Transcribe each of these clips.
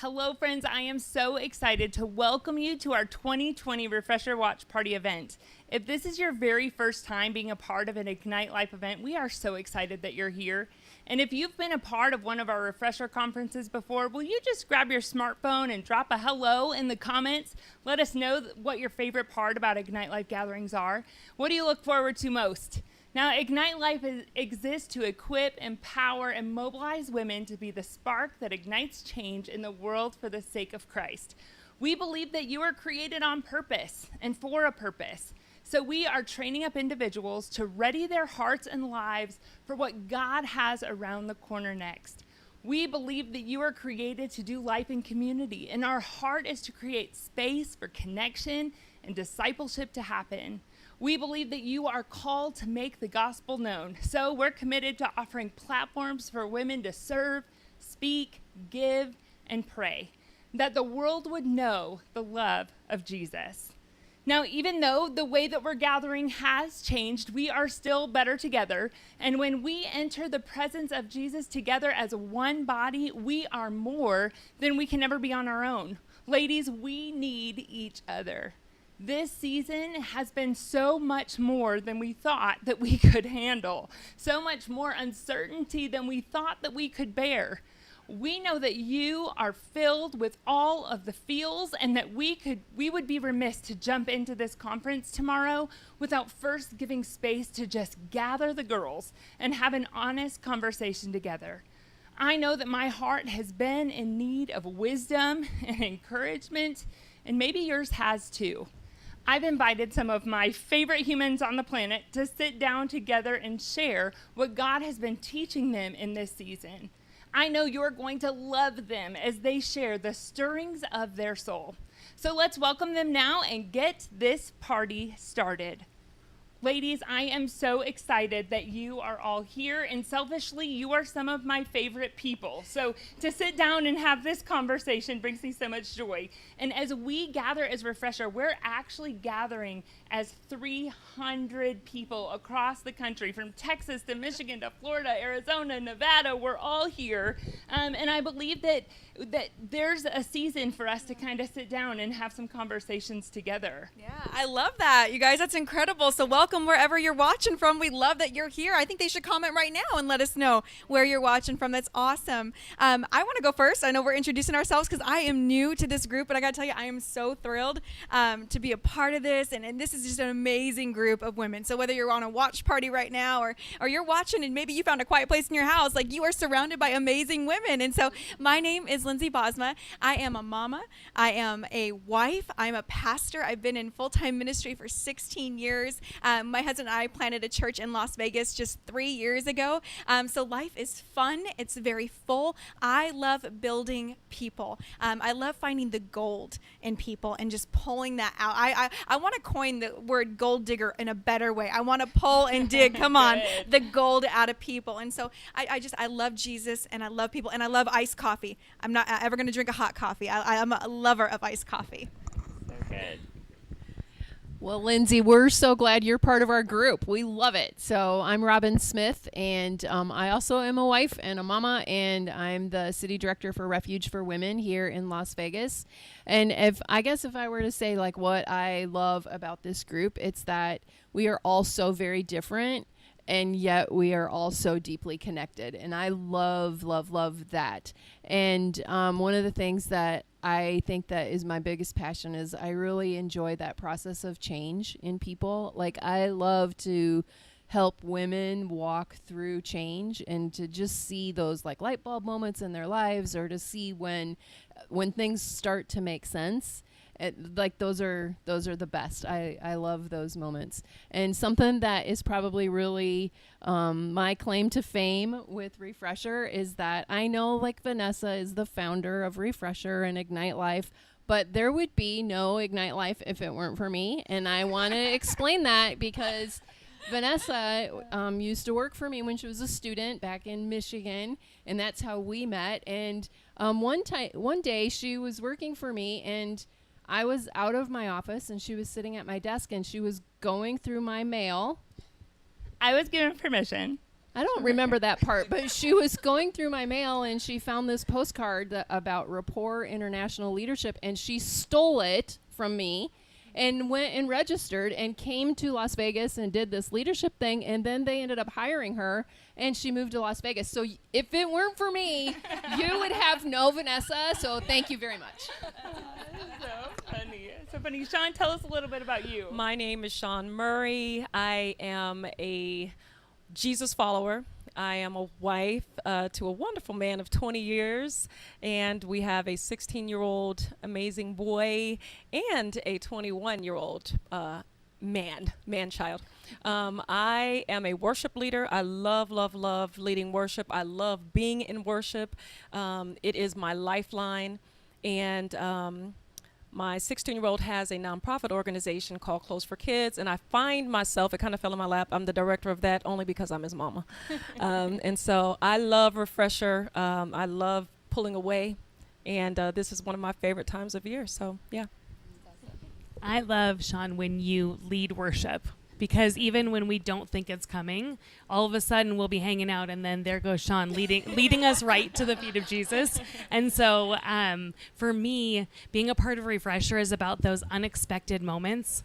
Hello, friends. I am so excited to welcome you to our 2020 Refresher Watch Party event. If this is your very first time being a part of an Ignite Life event, we are so excited that you're here. And if you've been a part of one of our Refresher conferences before, will you just grab your smartphone and drop a hello in the comments? Let us know what your favorite part about Ignite Life gatherings are. What do you look forward to most? Now, Ignite Life exists to equip, empower, and mobilize women to be the spark that ignites change in the world for the sake of Christ. We believe that you are created on purpose and for a purpose. So we are training up individuals to ready their hearts and lives for what God has around the corner next. We believe that you are created to do life in community, and our heart is to create space for connection and discipleship to happen. We believe that you are called to make the gospel known. So we're committed to offering platforms for women to serve, speak, give, and pray, that the world would know the love of Jesus. Now, even though the way that we're gathering has changed, we are still better together. And when we enter the presence of Jesus together as one body, we are more than we can ever be on our own. Ladies, we need each other. This season has been so much more than we thought that we could handle, so much more uncertainty than we thought that we could bear. We know that you are filled with all of the feels, and that we would be remiss to jump into this conference tomorrow without first giving space to just gather the girls and have an honest conversation together. I know that my heart has been in need of wisdom and encouragement, and maybe yours has too. I've invited some of my favorite humans on the planet to sit down together and share what God has been teaching them in this season. I know you're going to love them as they share the stirrings of their soul. So let's welcome them now and get this party started. Ladies, I am so excited that you are all here, and selfishly, you are some of my favorite people. So to sit down and have this conversation brings me so much joy. And as we gather as Refresher, we're actually gathering as 300 people across the country, from Texas to Michigan to Florida, Arizona, Nevada. We're all here. And I believe that there's a season for us to kind of sit down and have some conversations together. Yeah, I love that. You guys, that's incredible. So welcome wherever you're watching from. We love that you're here. I think they should comment right now and let us know where you're watching from. That's awesome. I want to go first. I know we're introducing ourselves because I am new to this group, but I got to tell you, I am so thrilled to be a part of this. And this is just an amazing group of women. So whether you're on a watch party right now or you're watching and maybe you found a quiet place in your house, like, you are surrounded by amazing women. And so my name is Lindsay Bosma. I am a mama. I am a wife. I'm a pastor. I've been in full-time ministry for 16 years. My husband and I planted a church in Las Vegas just 3 years ago. So life is fun. It's very full. I love building people. I love finding the gold in people and just pulling that out. I want to coin the word gold digger in a better way. I want to pull and dig, come on, the gold out of people. And so I love Jesus, and I love people, and I love iced coffee. I'm not ever going to drink a hot coffee. I'm a lover of iced coffee. So good. Well, Lindsay, we're so glad you're part of our group. We love it. So I'm Robin Smith, and I also am a wife and a mama, and I'm the city director for Refuge for Women here in Las Vegas. And if I were to say, like, what I love about this group, it's that we are all so very different, and yet we are all so deeply connected. And I love, love, love that. And one of the things that I think that is my biggest passion is I really enjoy that process of change in people. Like, I love to help women walk through change and to just see those, like, light bulb moments in their lives, or to see when things start to make sense. Like, those are the best. I love those moments. And something that is probably really my claim to fame with Refresher is that I know, like, Vanessa is the founder of Refresher and Ignite Life, but there would be no Ignite Life if it weren't for me. And I want to explain that because Vanessa used to work for me when she was a student back in Michigan, and that's how we met. And one day she was working for me, and I was out of my office, and she was sitting at my desk, and she was going through my mail. I was given permission. I don't remember that part, but she was going through my mail and she found this postcard about Rapport International Leadership, and she stole it from me and went and registered and came to Las Vegas and did this leadership thing, and then they ended up hiring her and she moved to Las Vegas. So if it weren't for me, you would have no Vanessa, so thank you very much. So funny. So funny. Sean, tell us a little bit about you. My name is Sean Murray. I am a Jesus follower. I am a wife to a wonderful man of 20 years, and we have a 16-year-old amazing boy and a 21-year-old man-child. I am a worship leader. I love leading worship. I love being in worship. It is my lifeline, and my 16-year-old has a nonprofit organization called Clothes for Kids, and I find myself, it kind of fell in my lap, I'm the director of that only because I'm his mama. And so I love Refresher. I love pulling away, and this is one of my favorite times of year, so yeah. I love, Sean, when you lead worship, because even when we don't think it's coming, all of a sudden we'll be hanging out, and then there goes Sean leading us right to the feet of Jesus. And so for me, being a part of Refresher is about those unexpected moments.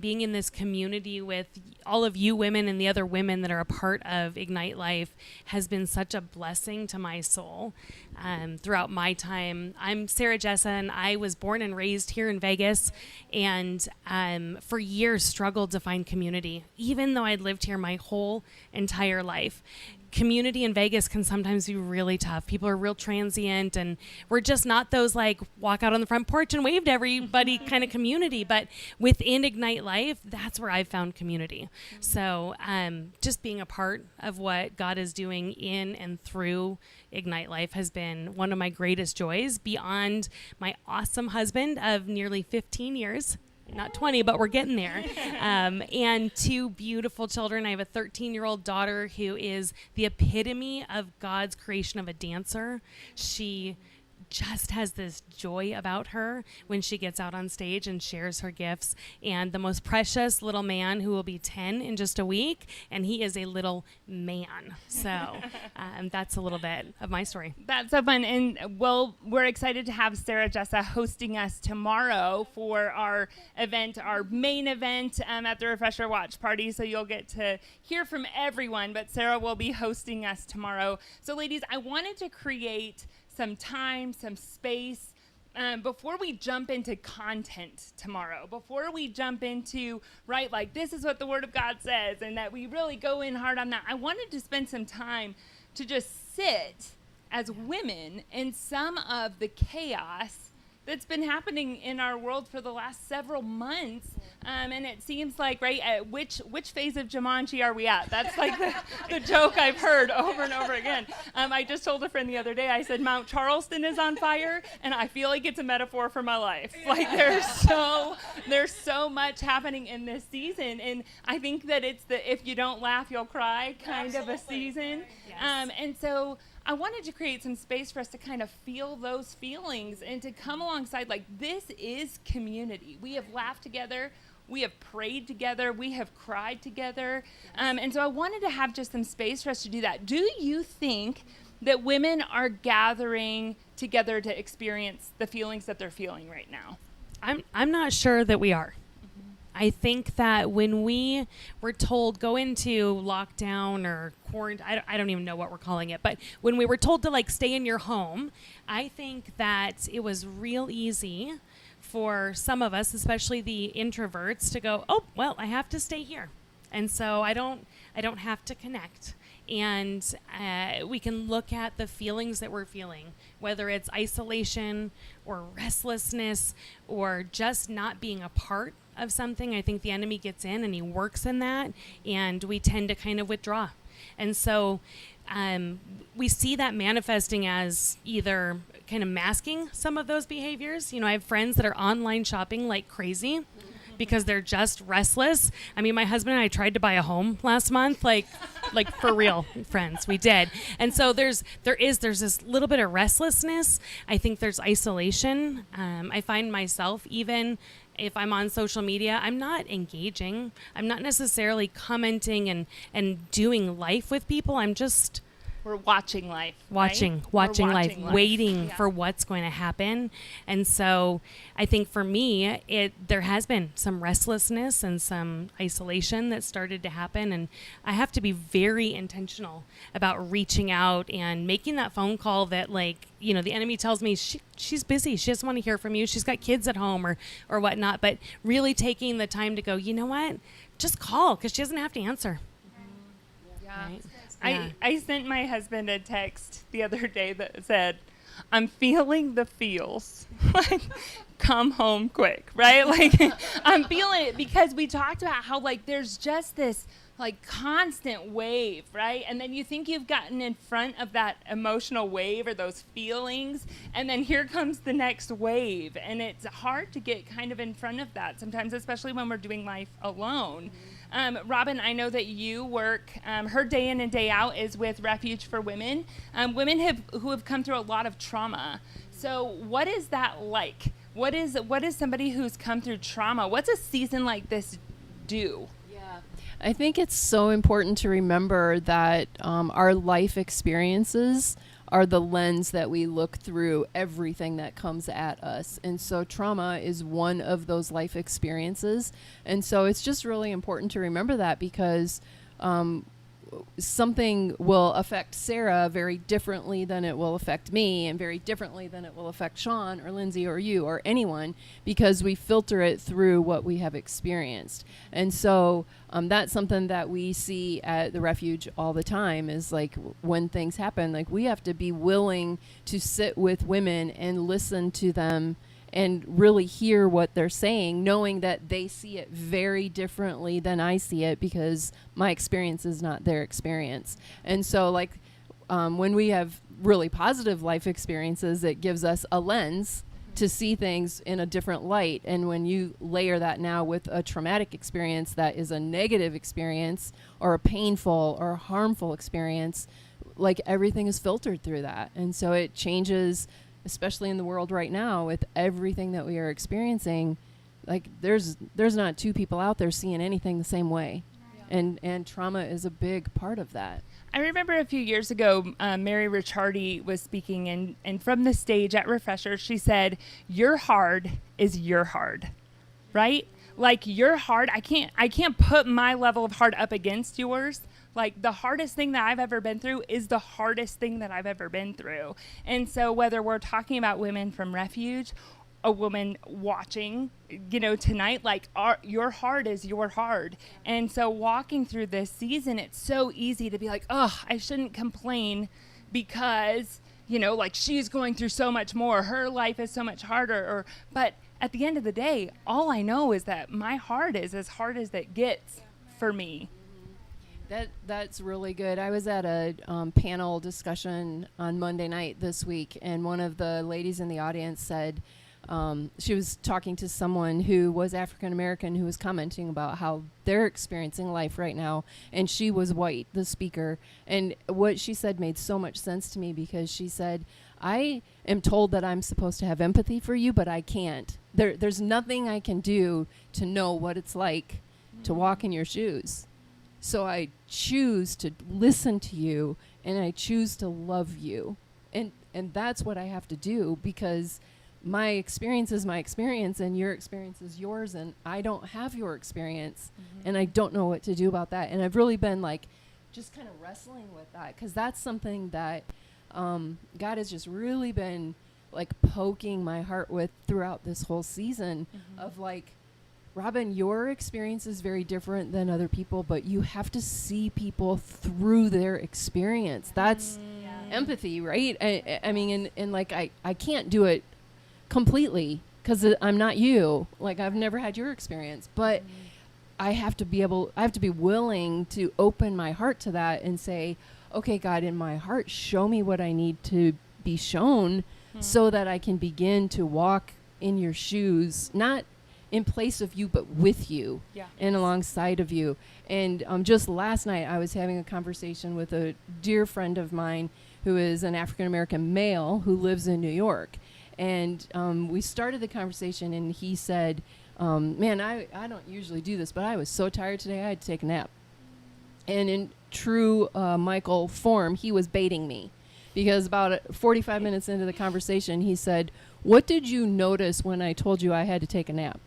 Being in this community with all of you women and the other women that are a part of Ignite Life has been such a blessing to my soul throughout my time. I'm Sarah Jessa, and I was born and raised here in Vegas, and for years struggled to find community, even though I'd lived here my whole entire life. Community in Vegas can sometimes be really tough. People are real transient, and we're just not those like walk out on the front porch and wave to everybody kind of community. But within Ignite Life, that's where I've found community. So just being a part of what God is doing in and through Ignite Life has been one of my greatest joys, beyond my awesome husband of nearly 15 years. Not 20, but we're getting there. And two beautiful children. I have a 13-year-old daughter who is the epitome of God's creation of a dancer. She just has this joy about her when she gets out on stage and shares her gifts. And the most precious little man who will be 10 in just a week, and he is a little man. So that's a little bit of my story. That's so fun. And well, we're excited to have Sarah Jessa hosting us tomorrow for our event, our main event at the Refresher Watch Party. So you'll get to hear from everyone, but Sarah will be hosting us tomorrow. So ladies, I wanted to create some time, some space, before we jump into content tomorrow, before we jump into, right, like this is what the Word of God says, and that we really go in hard on that. I wanted to spend some time to just sit as women in some of the chaos that's been happening in our world for the last several months. And it seems like, right, at which phase of Jumanji are we at? That's like the joke I've heard over and over again. I just told a friend the other day, I said, Mount Charleston is on fire, and I feel like it's a metaphor for my life. Like there's so much happening in this season, and I think that it's the if you don't laugh, you'll cry kind of a season. Yes. And so I wanted to create some space for us to kind of feel those feelings and to come alongside, like, this is community. We have laughed together. We have prayed together. We have cried together. And so I wanted to have just some space for us to do that. Do you think that women are gathering together to experience the feelings that they're feeling right now? I'm not sure that we are. I think that when we were told go into lockdown or quarantine, I don't even know what we're calling it, but when we were told to like stay in your home, I think that it was real easy for some of us, especially the introverts, to go, oh, well, I have to stay here. And so I don't have to connect. And we can look at the feelings that we're feeling, whether it's isolation or restlessness or just not being a part of something. I think the enemy gets in and he works in that, and we tend to kind of withdraw. And so we see that manifesting as either kind of masking some of those behaviors. You know, I have friends that are online shopping like crazy because they're just restless. I mean, my husband and I tried to buy a home last month, like for real, friends, we did. And so there's this little bit of restlessness. I think there's isolation. I find myself even if I'm on social media, I'm not engaging. I'm not necessarily commenting and doing life with people. I'm just We're watching life. watching right? We're life, waiting Yeah. for what's going to happen. And so I think for me, there has been some restlessness and some isolation that started to happen, and I have to be very intentional about reaching out and making that phone call that, like, you know, the enemy tells me she's busy, she doesn't want to hear from you, she's got kids at home or whatnot, but really taking the time to go, you know what, just call, because she doesn't have to answer. Yeah. Right? Yeah. I sent my husband a text the other day that said, I'm feeling the feels. Like, come home quick, right? Like, I'm feeling it, because we talked about how, like, there's just this, like, constant wave, right? And then you think you've gotten in front of that emotional wave or those feelings, and then here comes the next wave. And it's hard to get kind of in front of that sometimes, especially when we're doing life alone. Robin, I know that you work, her day in and day out is with Refuge for Women. Women who have come through a lot of trauma. So what is that like? What is somebody who's come through trauma? What's a season like this do? Yeah, I think it's so important to remember that our life experiences are the lens that we look through everything that comes at us. And so trauma is one of those life experiences. And so it's just really important to remember that, because something will affect Sarah very differently than it will affect me, and very differently than it will affect Sean or Lindsay or you or anyone, because we filter it through what we have experienced. And so that's something that we see at the Refuge all the time, is like when things happen, like we have to be willing to sit with women and listen to them and really hear what they're saying, knowing that they see it very differently than I see it, because my experience is not their experience. And so, like, when we have really positive life experiences, it gives us a lens to see things in a different light. And when you layer that now with a traumatic experience that is a negative experience, or a painful or harmful experience, like, everything is filtered through that. And so it changes, especially in the world right now with everything that we are experiencing. Like, there's not two people out there seeing anything the same way. Yeah. And trauma is a big part of that. I remember a few years ago, Mary Ricciardi was speaking, and from the stage at Refresher, she said, your hard is your hard, right? Like, your hard, I can't put my level of hard up against yours. Like, the hardest thing that I've ever been through is the hardest thing that I've ever been through. And so whether we're talking about women from Refuge, a woman watching, you know, tonight, like, your hard is your hard. And so walking through this season, it's so easy to be like, oh, I shouldn't complain because, you know, like, she's going through so much more. Her life is so much harder. But at the end of the day, all I know is that my heart is as hard as it gets for me. That's really good. I was at a panel discussion on Monday night this week, and one of the ladies in the audience said, she was talking to someone who was African American, who was commenting about how they're experiencing life right now, and she was white, the speaker. And what she said made so much sense to me, because she said, I am told that I'm supposed to have empathy for you, but I can't. There's nothing I can do to know what it's like to walk in your shoes. So I choose to listen to you, and I choose to love you. And that's what I have to do, because my experience is my experience, and your experience is yours, and I don't have your experience, and I don't know what to do about that. And I've really been, like, just kind of wrestling with that, because that's something that God has just really been, like, poking my heart with throughout this whole season of, like, Robin, your experience is very different than other people, but you have to see people through their experience. That's empathy, right? I mean, and like, I can't do it completely, because I'm not you. Like, I've never had your experience, but I have to be willing to open my heart to that and say, okay, God, in my heart, show me what I need to be shown so that I can begin to walk in your shoes, not in place of you, but with you and alongside of you. And just last night, I was having a conversation with a dear friend of mine who is an African-American male who lives in New York. And we started the conversation, and he said, Man, I don't usually do this, but I was so tired today I had to take a nap. And in true Michael form, he was baiting me, because about 45 minutes into the conversation, he said, "What did you notice when I told you I had to take a nap?"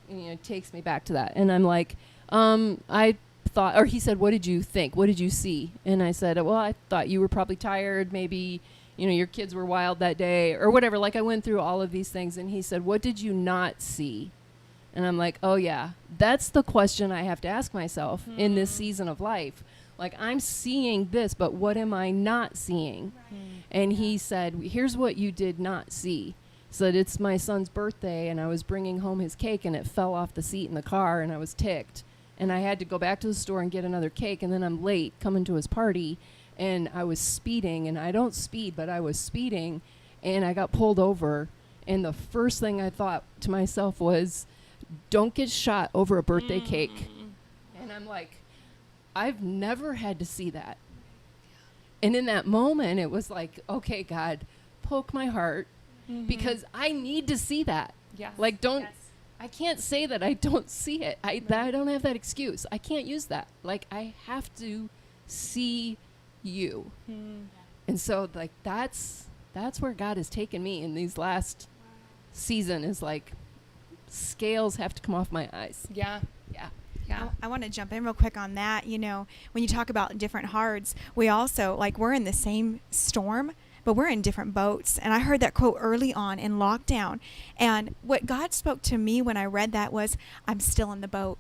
And it takes me back to that. And I'm like, I thought, or he said, "What did you think? What did you see?" And I said, "Well, I thought you were probably tired. Maybe, your kids were wild that day or whatever." Like, I went through all of these things. And he said, "What did you not see?" And I'm like, oh, yeah, that's the question I have to ask myself in this season of life. Like, I'm seeing this, but what am I not seeing? And he said, "Here's what you did not see." He said, "It's my son's birthday, and I was bringing home his cake, and it fell off the seat in the car, and I was ticked. And I had to go back to the store and get another cake, and then I'm late coming to his party, and I was speeding, and I don't speed, but I was speeding, and I got pulled over. And the first thing I thought to myself was, don't get shot over a birthday cake." And I'm like, I've never had to see that. And in that moment, it was like, okay, God, poke my heart, because I need to see that. Yeah. Like, I can't say that I don't see it. I don't have that excuse. I can't use that. Like, I have to see you. And so, like, that's where God has taken me in these last season, is like, scales have to come off my eyes. Yeah. Yeah. Yeah. I want to jump in real quick on that. When you talk about different hearts, we also, like, we're in the same storm, but we're in different boats. And I heard that quote early on in lockdown. And what God spoke to me when I read that was, I'm still in the boat.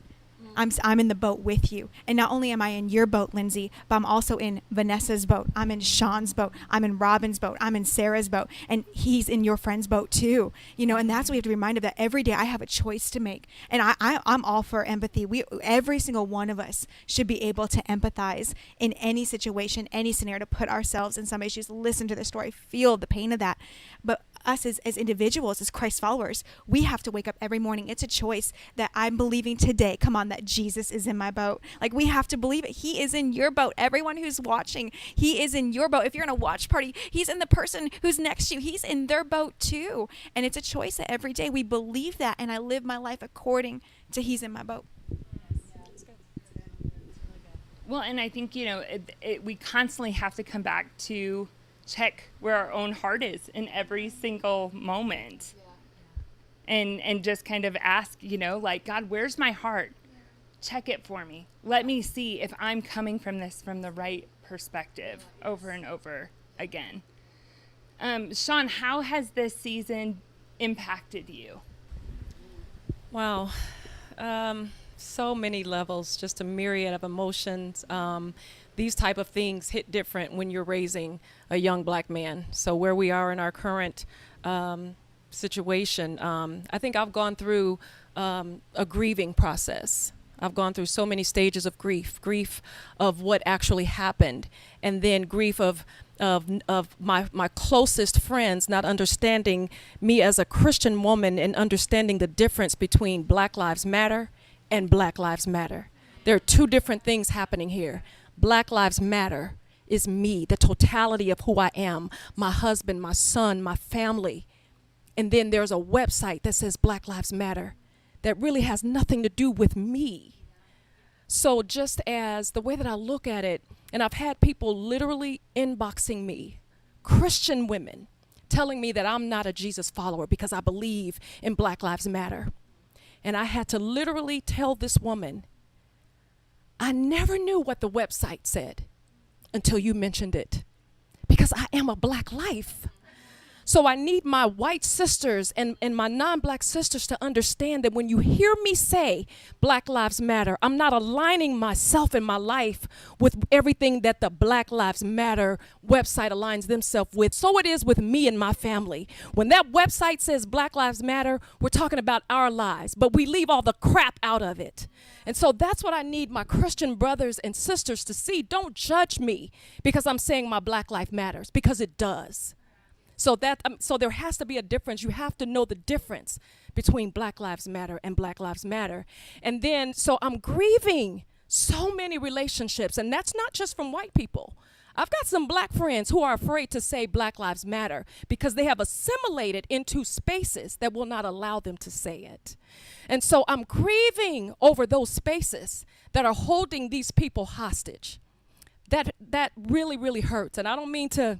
I'm in the boat with you. And not only am I in your boat, Lindsay, but I'm also in Vanessa's boat. I'm in Sean's boat. I'm in Robin's boat. I'm in Sarah's boat. And he's in your friend's boat too. And that's what we have to be reminded of, that every day I have a choice to make. And I'm all for empathy. Every single one of us should be able to empathize in any situation, any scenario, to put ourselves in somebody's shoes, listen to the story, feel the pain of that. But us as individuals, as Christ followers, we have to wake up every morning. It's a choice that I'm believing today, come on, that Jesus is in my boat. Like, we have to believe it. He is in your boat. Everyone who's watching, he is in your boat. If you're in a watch party, he's in the person who's next to you. He's in their boat too. And it's a choice that every day we believe that, and I live my life according to he's in my boat. Well, and I think, we constantly have to come back to check where our own heart is in every single moment. And just kind of ask, like, God, where's my heart? Check it for me. Let me see if I'm coming from this from the right perspective over and over again. Sean, how has this season impacted you? Wow. So many levels, just a myriad of emotions. These type of things hit different when you're raising a young black man. So where we are in our current situation, I think I've gone through a grieving process. I've gone through so many stages of grief of what actually happened, and then grief of my closest friends not understanding me as a Christian woman and understanding the difference between Black Lives Matter and Black Lives Matter. There are two different things happening here. Black Lives Matter is me, the totality of who I am, my husband, my son, my family. And then there's a website that says Black Lives Matter that really has nothing to do with me. So just as the way that I look at it, and I've had people literally inboxing me, Christian women, telling me that I'm not a Jesus follower because I believe in Black Lives Matter. And I had to literally tell this woman, I never knew what the website said until you mentioned it, because I am a Black life. So I need my white sisters and my non-Black sisters to understand that when you hear me say Black Lives Matter, I'm not aligning myself and my life with everything that the Black Lives Matter website aligns themselves with. So it is with me and my family. When that website says Black Lives Matter, we're talking about our lives, but we leave all the crap out of it. And so that's what I need my Christian brothers and sisters to see. Don't judge me because I'm saying my Black life matters, because it does. So there has to be a difference. You have to know the difference between Black Lives Matter and Black Lives Matter. And then, so I'm grieving so many relationships, and that's not just from white people. I've got some black friends who are afraid to say Black Lives Matter because they have assimilated into spaces that will not allow them to say it. And so I'm grieving over those spaces that are holding these people hostage. That really, really hurts. And I don't mean to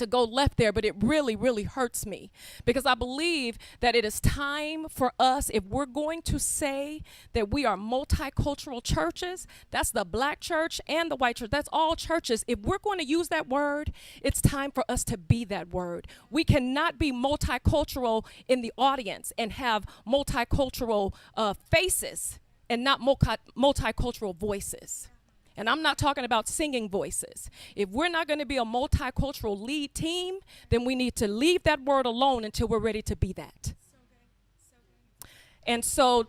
go left there, but it really, really hurts me because I believe that it is time for us, if we're going to say that we are multicultural churches, that's the black church and the white church, that's all churches. If we're going to use that word, it's time for us to be that word. We cannot be multicultural in the audience and have multicultural faces and not multicultural voices. And I'm not talking about singing voices. If we're not going to be a multicultural lead team, then we need to leave that word alone until we're ready to be that. And so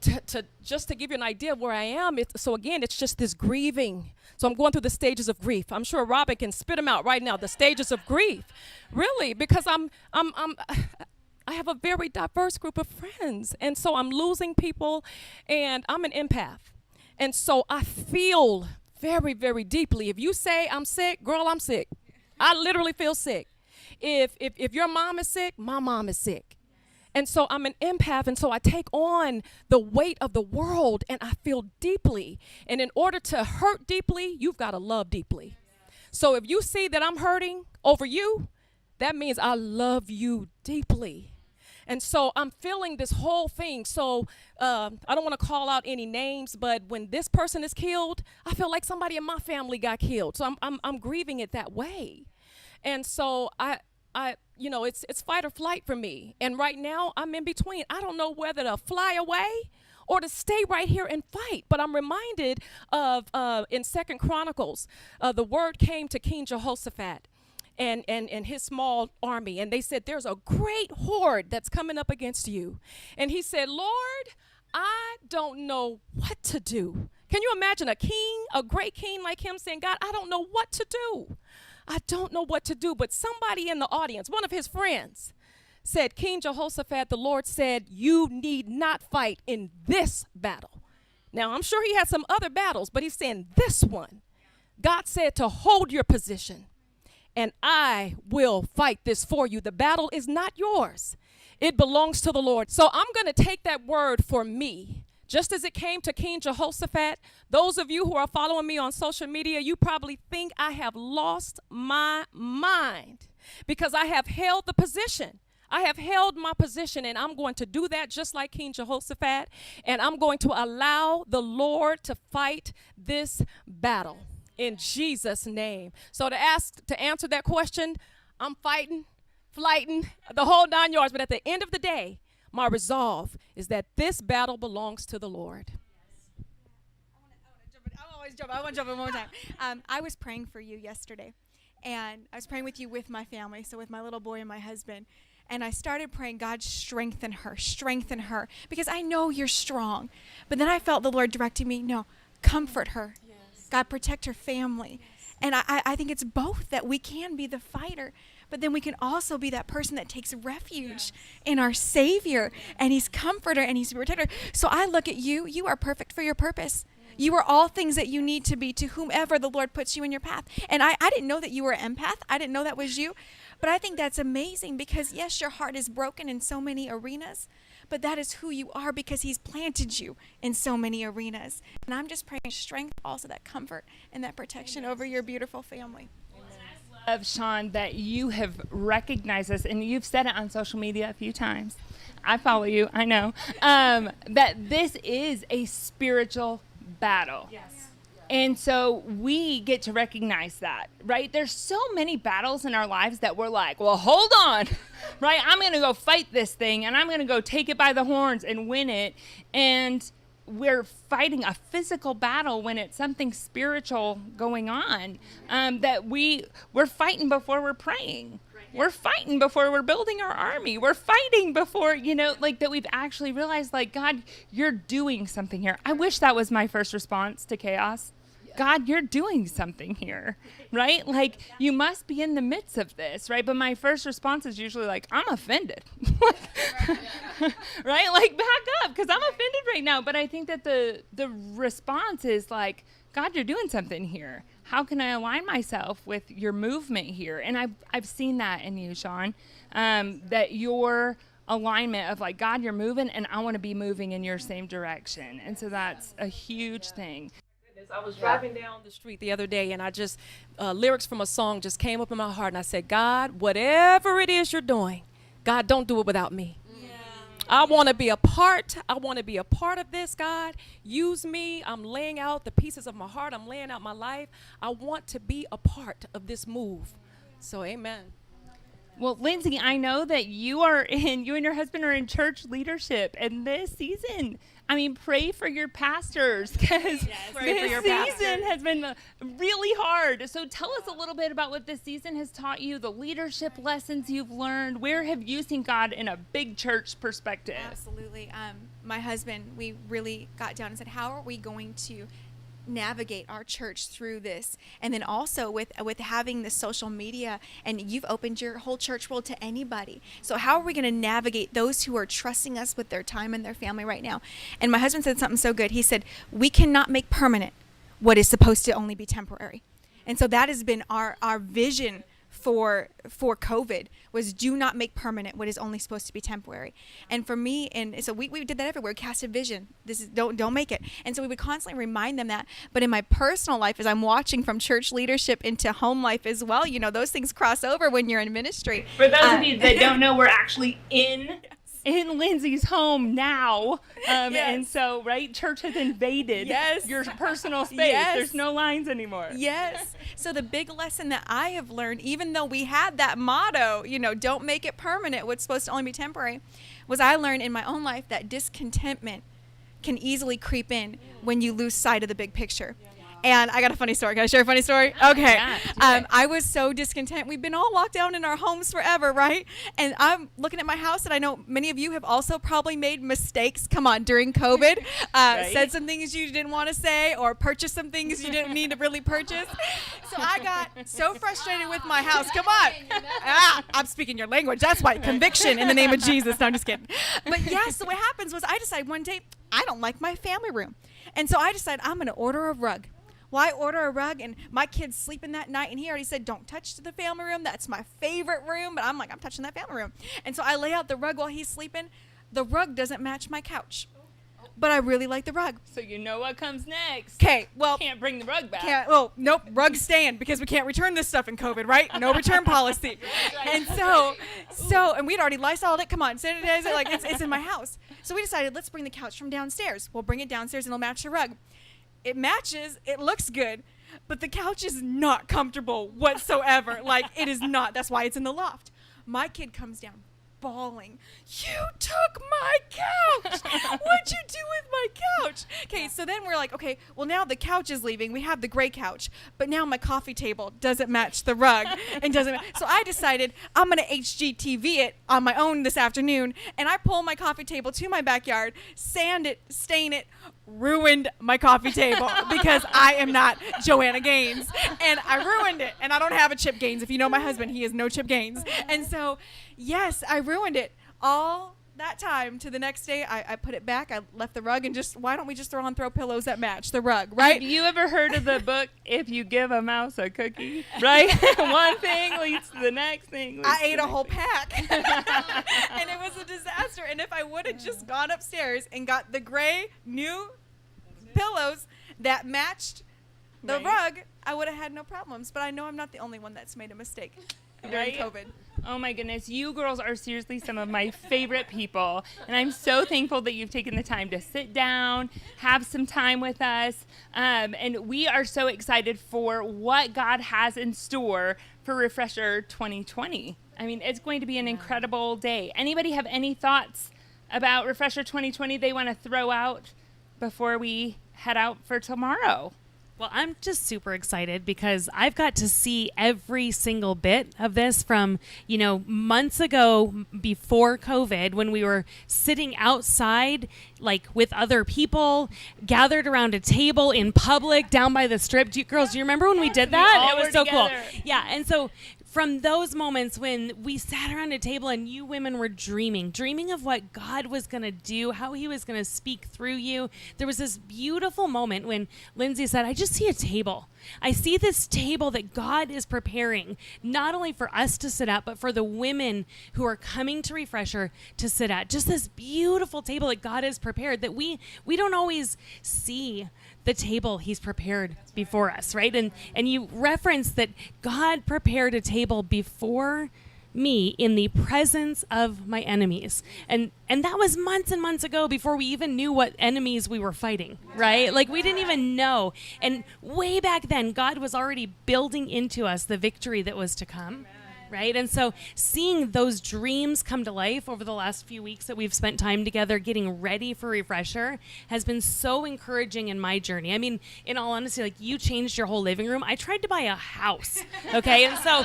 just to give you an idea of where I am, it's just this grieving. So I'm going through the stages of grief. I'm sure Robin can spit them out right now, the stages of grief. Really, because I have a very diverse group of friends. And so I'm losing people, and I'm an empath. And so I feel very, very deeply. If you say I'm sick, girl, I'm sick. I literally feel sick. If your mom is sick, my mom is sick. And so I'm an empath, and so I take on the weight of the world, and I feel deeply. And in order to hurt deeply, you've got to love deeply. So if you see that I'm hurting over you, that means I love you deeply. And so I'm feeling this whole thing. So I don't want to call out any names, but when this person is killed, I feel like somebody in my family got killed. So I'm grieving it that way. And so it's fight or flight for me. And right now I'm in between. I don't know whether to fly away or to stay right here and fight. But I'm reminded of in 2 Chronicles, the word came to King Jehoshaphat and his small army, and they said, there's a great horde that's coming up against you. And he said, Lord, I don't know what to do. Can you imagine a king, a great king like him saying, God, I don't know what to do. I don't know what to do. But somebody in the audience, one of his friends, said, King Jehoshaphat, the Lord said, you need not fight in this battle. Now, I'm sure he had some other battles, but he's saying this one. God said to hold your position, and I will fight this for you. The battle is not yours. It belongs to the Lord. So I'm going to take that word for me. Just as it came to King Jehoshaphat, those of you who are following me on social media, you probably think I have lost my mind because I have held the position. I have held my position, and I'm going to do that just like King Jehoshaphat, and I'm going to allow the Lord to fight this battle. In Jesus' name. So to answer that question, I'm fighting, flighting, the whole 9 yards. But at the end of the day, my resolve is that this battle belongs to the Lord. I want to jump in one more time. I was praying for you yesterday, and I was praying with you with my family, so with my little boy and my husband. And I started praying, God, strengthen her, because I know you're strong. But then I felt the Lord directing me, no, comfort her. God, protect her family. And I think it's both, that we can be the fighter, but then we can also be that person that takes refuge in our Savior, and He's comforter and He's protector. So I look at you. You are perfect for your purpose. You are all things that you need to be to whomever the Lord puts you in your path. And I didn't know that you were an empath. I didn't know that was you. But I think that's amazing because, yes, your heart is broken in so many arenas, but that is who you are because He's planted you in so many arenas. And I'm just praying strength, also that comfort and that protection over your beautiful family. I love, Sean, that you have recognized this, and you've said it on social media a few times. I follow you, I know, that this is a spiritual battle. Yes. And so we get to recognize that, right? There's so many battles in our lives that we're like, well, hold on, right? I'm going to go fight this thing, and I'm going to go take it by the horns and win it. And we're fighting a physical battle when it's something spiritual going on, that we're fighting before we're praying. We're fighting before we're building our army. We're fighting before, like that we've actually realized, like, God, you're doing something here. I wish that was my first response to chaos. God, you're doing something here, right? Like, you must be in the midst of this, right? But my first response is usually like, I'm offended, right? Like, back up, because I'm offended right now. But I think that the response is like, God, you're doing something here. how can I align myself with your movement here? And I've seen that in you, Sean, that your alignment of like, God, you're moving, and I want to be moving in your same direction. And so that's a huge thing. I was driving down the street the other day, and I just lyrics from a song just came up in my heart, and I said, God, whatever it is you're doing, God, don't do it without me. I want to be a part. I want to be a part of this, God. Use me. I'm laying out the pieces of my heart. I'm laying out my life. I want to be a part of this move. So, amen. Well, Lindsay, I know that you and your husband are in church leadership, and this season, I mean, pray for your pastors, because this season has been really hard. So tell us a little bit about what this season has taught you, the leadership lessons you've learned. Where have you seen God in a big church perspective? Absolutely. My husband, we really got down and said, how are we going to navigate our church through this? And then also with having the social media, and you've opened your whole church world to anybody, so how are we going to navigate those who are trusting us with their time and their family right now? And my husband said something so good. He said, we cannot make permanent what is supposed to only be temporary. And so that has been our vision for COVID, was do not make permanent what is only supposed to be temporary. And for me, and so we did that everywhere. Cast a vision. This is don't make it. And so we would constantly remind them that. But in my personal life, as I'm watching from church leadership into home life as well, those things cross over when you're in ministry. For those of you that don't know, we're actually in Lindsay's home now. And so, right, church has invaded your personal space. There's no lines anymore. Yes. So the big lesson that I have learned, even though we had that motto, don't make it permanent, what's supposed to only be temporary, was I learned in my own life that discontentment can easily creep in when you lose sight of the big picture. And I got a funny story. Can I share a funny story? Okay. Yeah, I was so discontent. We've been all locked down in our homes forever, right? And I'm looking at my house, and I know many of you have also probably made mistakes. Come on, during COVID, said some things you didn't want to say, or purchased some things you didn't need to really purchase. So I got so frustrated with my house. Come on. I'm speaking your language. That's why. Conviction in the name of Jesus. No, I'm just kidding. But yes, so what happens was I decided one day I don't like my family room. And so I decided I'm going to order a rug. Well, I order a rug, and my kid's sleeping that night, and he already said, don't touch the family room. That's my favorite room. But I'm like, I'm touching that family room. And so I lay out the rug while he's sleeping. The rug doesn't match my couch, but I really like the rug. So you know what comes next. Okay, well. Can't bring the rug back. Nope, rug stand, because we can't return this stuff in COVID, right? No return policy. And and we'd already Lysoled it. Come on, sanitize it, like it's in my house. So we decided, let's bring the couch from downstairs. We'll bring it downstairs, and it'll match the rug. It matches, it looks good, but the couch is not comfortable whatsoever. Like, it is not. That's why it's in the loft. My kid comes down bawling. You took my couch. What'd you do with my couch? Okay, so then we're like, okay, well, now the couch is leaving. We have the gray couch, but now my coffee table doesn't match the rug and doesn't. So I decided I'm going to HGTV it on my own this afternoon, and I pull my coffee table to my backyard, sand it, stain it, ruined my coffee table because I am not Joanna Gaines, and I ruined it, and I don't have a Chip Gaines. If you know my husband, he is no Chip Gaines. And so, yes, I ruined it all that time. To the next day, I put it back. I left the rug, and why don't we just throw pillows that match the rug, right? Have you ever heard of the book, If You Give a Mouse a Cookie, right? One thing leads to the next thing. I ate a whole pack, and it was a disaster. And if I would have just gone upstairs and got the gray new pillows that matched the rug, I would have had no problems. But I know I'm not the only one that's made a mistake during COVID. Oh my goodness, you girls are seriously some of my favorite people, and I'm so thankful that you've taken the time to sit down, have some time with us, and we are so excited for what God has in store for Refresher 2020. I mean, it's going to be an incredible day. Anybody have any thoughts about Refresher 2020 they want to throw out before we head out for tomorrow? Well, I'm just super excited because I've got to see every single bit of this from, months ago before COVID, when we were sitting outside, like with other people, gathered around a table in public down by the strip. Girls, do you remember when we did that? It was so cool. Yeah. And so from those moments when we sat around a table and you women were dreaming of what God was going to do, how he was going to speak through you, there was this beautiful moment when Lindsay said, I just see a table. I see this table that God is preparing, not only for us to sit at, but for the women who are coming to Refresher to sit at. Just this beautiful table that God has prepared that we don't always see the table he's prepared before us, right? And you reference that God prepared a table before me in the presence of my enemies. And that was months and months ago before we even knew what enemies we were fighting, right? Like we didn't even know. And way back then, God was already building into us the victory that was to come. Right? And so seeing those dreams come to life over the last few weeks that we've spent time together getting ready for Refresher has been so encouraging in my journey. I mean, in all honesty, like you changed your whole living room. I tried to buy a house. Okay. And so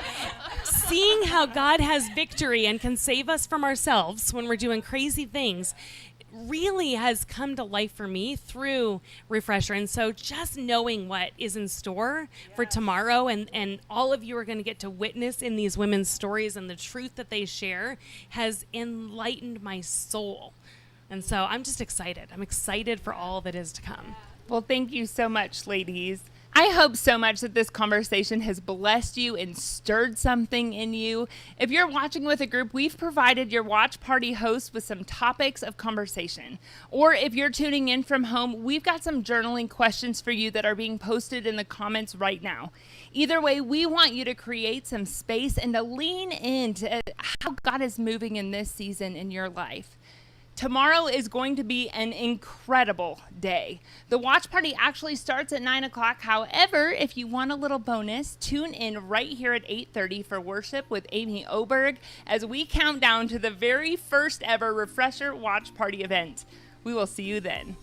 seeing how God has victory and can save us from ourselves when we're doing crazy things really has come to life for me through Refresher. And so just knowing what is in store for tomorrow and all of you are going to get to witness in these women's stories and the truth that they share has enlightened my soul. And so I'm just excited. I'm excited for all that is to come. Well, thank you so much, ladies. I hope so much that this conversation has blessed you and stirred something in you. If you're watching with a group, we've provided your watch party host with some topics of conversation. Or if you're tuning in from home, we've got some journaling questions for you that are being posted in the comments right now. Either way, we want you to create some space and to lean into how God is moving in this season in your life. Tomorrow is going to be an incredible day. The watch party actually starts at 9 o'clock. However, if you want a little bonus, tune in right here at 8:30 for worship with Amy Oberg as we count down to the very first ever Refresher watch party event. We will see you then.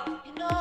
You know